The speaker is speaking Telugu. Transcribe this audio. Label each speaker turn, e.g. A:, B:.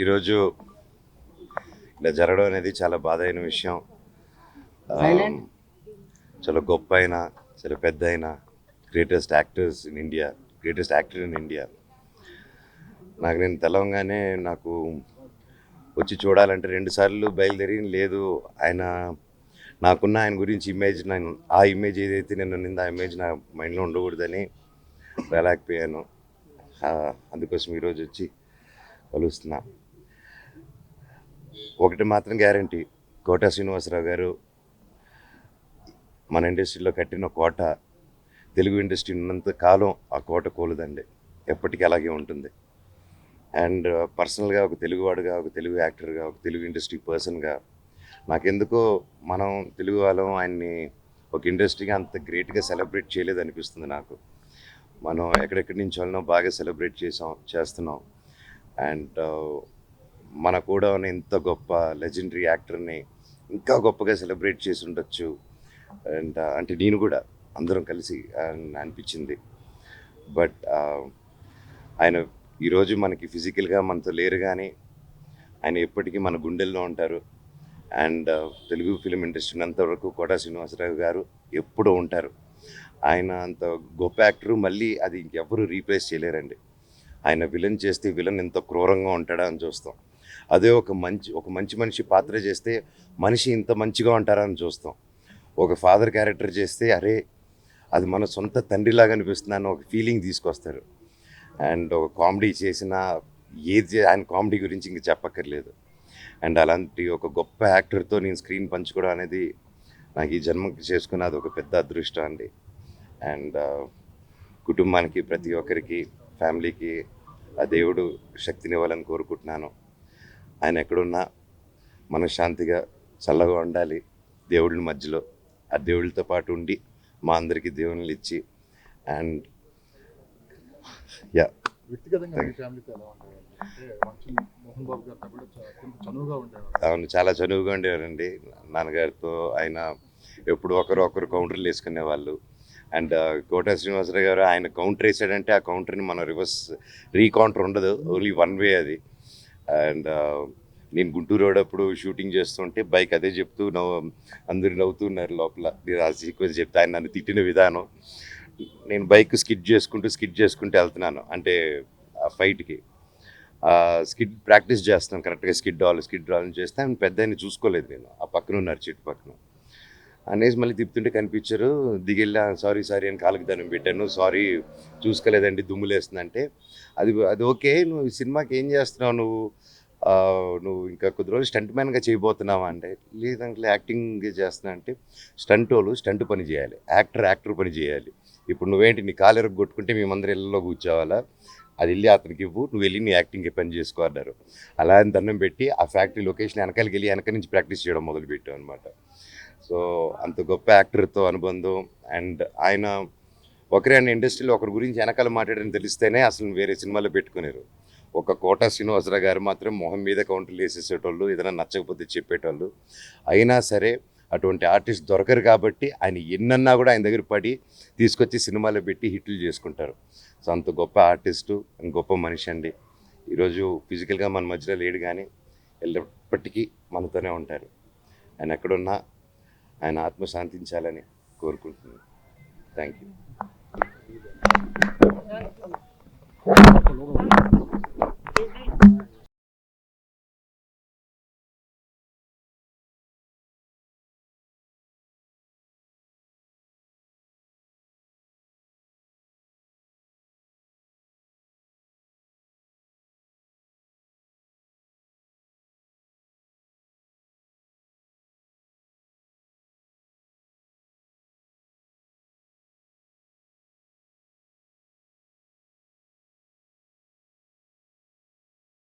A: ఈరోజు ఇలా జరగడం అనేది చాలా బాధ అయిన విషయం. చాలా గొప్ప అయిన, చాలా పెద్ద అయిన గ్రేటెస్ట్ యాక్టర్ ఇన్ ఇండియా. నేను తెలవంగానే నాకు వచ్చి చూడాలంటే 2 సార్లు బయలుదేరి లేదు ఆయన ఆయన గురించి ఇమేజ్, ఆ ఇమేజ్ ఏదైతే నేను నింది ఆ ఇమేజ్ నా మైండ్లో ఉండకూడదని వెళ్ళలేకపోయాను. అందుకోసం ఈరోజు వచ్చి కలుస్తున్నా. ఒకటి మాత్రం గ్యారంటీ, కోట శ్రీనివాసరావు గారు మన ఇండస్ట్రీలో కట్టిన కోట, తెలుగు ఇండస్ట్రీ ఉన్నంత కాలం ఆ కోట కోలదండి, ఎప్పటికీ అలాగే ఉంటుంది. అండ్ పర్సనల్గా ఒక తెలుగువాడుగా, ఒక తెలుగు యాక్టర్గా, ఒక తెలుగు ఇండస్ట్రీ పర్సన్గా నాకెందుకో మనం తెలుగు వాళ్ళం ఆయన్ని ఒక ఇండస్ట్రీగా అంత గ్రేట్గా సెలబ్రేట్ చేయలేదు అనిపిస్తుంది నాకు. మనం ఎక్కడెక్కడి నుంచి వాళ్ళనో బాగా సెలబ్రేట్ చేస్తున్నాం. అండ్ మన కూడా ఉన్న ఇంత గొప్ప లెజెండరీ యాక్టర్ని ఇంకా గొప్పగా సెలబ్రేట్ చేసి ఉండొచ్చు. అండ్ అంటే నేను కూడా అందరం కలిసి అనిపించింది. బట్ ఆయన ఈరోజు మనకి ఫిజికల్గా మనతో లేరు, కానీ ఆయన ఎప్పటికీ మన గుండెల్లో ఉంటారు. అండ్ తెలుగు ఫిలిం ఇండస్ట్రీ అంతవరకు కోట శ్రీనివాసరావు గారు ఎప్పుడూ ఉంటారు. ఆయన అంత గొప్ప యాక్టరు, మళ్ళీ అది ఇంకెవ్వరూ రీప్లేస్ చేయలేరండి. ఆయన విలన్ చేస్తే విలన్ ఎంత క్రూరంగా ఉంటాడా అని చూస్తాం. అదే ఒక మంచి మనిషి పాత్ర చేస్తే మనిషి ఇంత మంచిగా ఉంటారా అని చూస్తాం. ఒక ఫాదర్ క్యారెక్టర్ చేస్తే అరే అది మన సొంత తండ్రిలాగా అనిపిస్తుంది అని ఒక ఫీలింగ్ తీసుకొస్తారు. అండ్ ఒక కామెడీ చేసిన ఆయన కామెడీ గురించి ఇంక చెప్పక్కర్లేదు. అండ్ అలాంటి ఒక గొప్ప యాక్టర్తో నేను స్క్రీన్ పంచుకోవడం అనేది నాకు ఈ జన్మకి చేసుకున్న అది ఒక పెద్ద అదృష్టం అండి. అండ్ కుటుంబానికి, ప్రతి ఒక్కరికి, ఫ్యామిలీకి ఆ దేవుడు శక్తినివ్వాలని కోరుకుంటున్నాను. ఆయన ఎక్కడున్నా మనశ్శాంతిగా చల్లగా ఉండాలి దేవుళ్ళ మధ్యలో. ఆ దేవుళ్ళతో పాటు ఉండి మా అందరికీ దేవుళ్ళు ఇచ్చి. అండ్ అవును, చాలా చనువుగా ఉండేవారండి. నాన్నగారితో ఆయన ఎప్పుడు ఒకరు కౌంటర్లు వేసుకునేవాళ్ళు. అండ్ కోట శ్రీనివాసరావు గారు ఆయన కౌంటర్ వేసాడంటే ఆ కౌంటర్ని మన రీకౌంటర్ ఉండదు, ఓన్లీ వన్ వే అది. అండ్ నేను గుంటూరు రోడ్ అప్పుడు షూటింగ్ చేస్తుంటే బైక్ అదే చెప్తూ అందరు నవ్వుతున్నారు లోపల. నేను ఆ సీక్వెన్స్ చెప్తే ఆయన నన్ను తిట్టిన విధానం, నేను బైక్ స్కిడ్ చేసుకుంటూ వెళ్తున్నాను, అంటే ఆ ఫైట్కి స్కిడ్ ప్రాక్టీస్ చేస్తున్నాను కరెక్ట్గా. స్కిడ్ డ్రాల్ చేస్తే ఆయన పెద్ద ఆయన చూసుకోలేదు, నేను ఆ పక్కన ఉన్నారు చెట్టు పక్కన అనేసి మళ్ళీ తిప్పుతుంటే కనిపించారు. దిగిళ్ళా సారీ అని కాళ్ళకి దండం పెట్టాను. సారీ చూసుకోలేదండి, దుమ్ములేస్తుందంటే అది ఓకే, నువ్వు ఈ సినిమాకి ఏం చేస్తున్నావు, నువ్వు ఇంకా కొద్ది రోజులు స్టంట్ మ్యాన్గా చేయబోతున్నావా అంటే, లేదంటే యాక్టింగ్ చేస్తున్నా అంటే, స్టంట్ పని చేయాలి, యాక్టర్ పని చేయాలి. ఇప్పుడు నువ్వేంటి నీ కాలు కొట్టుకుంటే మేమందరం ఇళ్ళలో కూర్చోవాలా, అది వెళ్ళి అతనికి ఇవ్వు, నువ్వు వెళ్ళి నీ యాక్టింగ్కి పని చేసుకో అన్నారు. అలా అని దండం పెట్టి ఆ ఫ్యాక్టరీ లొకేషన్ వెనకాలకి వెళ్ళి వెనక నుంచి ప్రాక్టీస్ చేయడం మొదలుపెట్టాం అనమాట. సో అంత గొప్ప యాక్టర్తో అనుబంధం. అండ్ ఆయన ఒకరైనా ఇండస్ట్రీలో ఒకరి గురించి వెనకాల మాట్లాడని తెలిస్తేనే అసలు వేరే సినిమాలో పెట్టుకునేరు. ఒక కోట శ్రీనివాసరావు గారు మాత్రం మొహం మీద కౌంటర్లు వేసేసేటోళ్ళు, ఏదైనా నచ్చకపోతే చెప్పేటోళ్ళు. అయినా సరే అటువంటి ఆర్టిస్ట్ దొరకరు కాబట్టి ఆయన ఎన్నన్నా కూడా ఆయన దగ్గర పడి తీసుకొచ్చి సినిమాలో పెట్టి హిట్లు చేసుకుంటారు. సో అంత గొప్ప ఆర్టిస్టు, గొప్ప మనిషి అండి. ఈరోజు ఫిజికల్గా మన మధ్యలో లేడు, కానీ ఎప్పటికీ మనతోనే ఉంటారు. ఆయన ఎక్కడున్నా ఆయన ఆత్మ శాంతించాలని కోరుకుంటున్నాను. Thank you.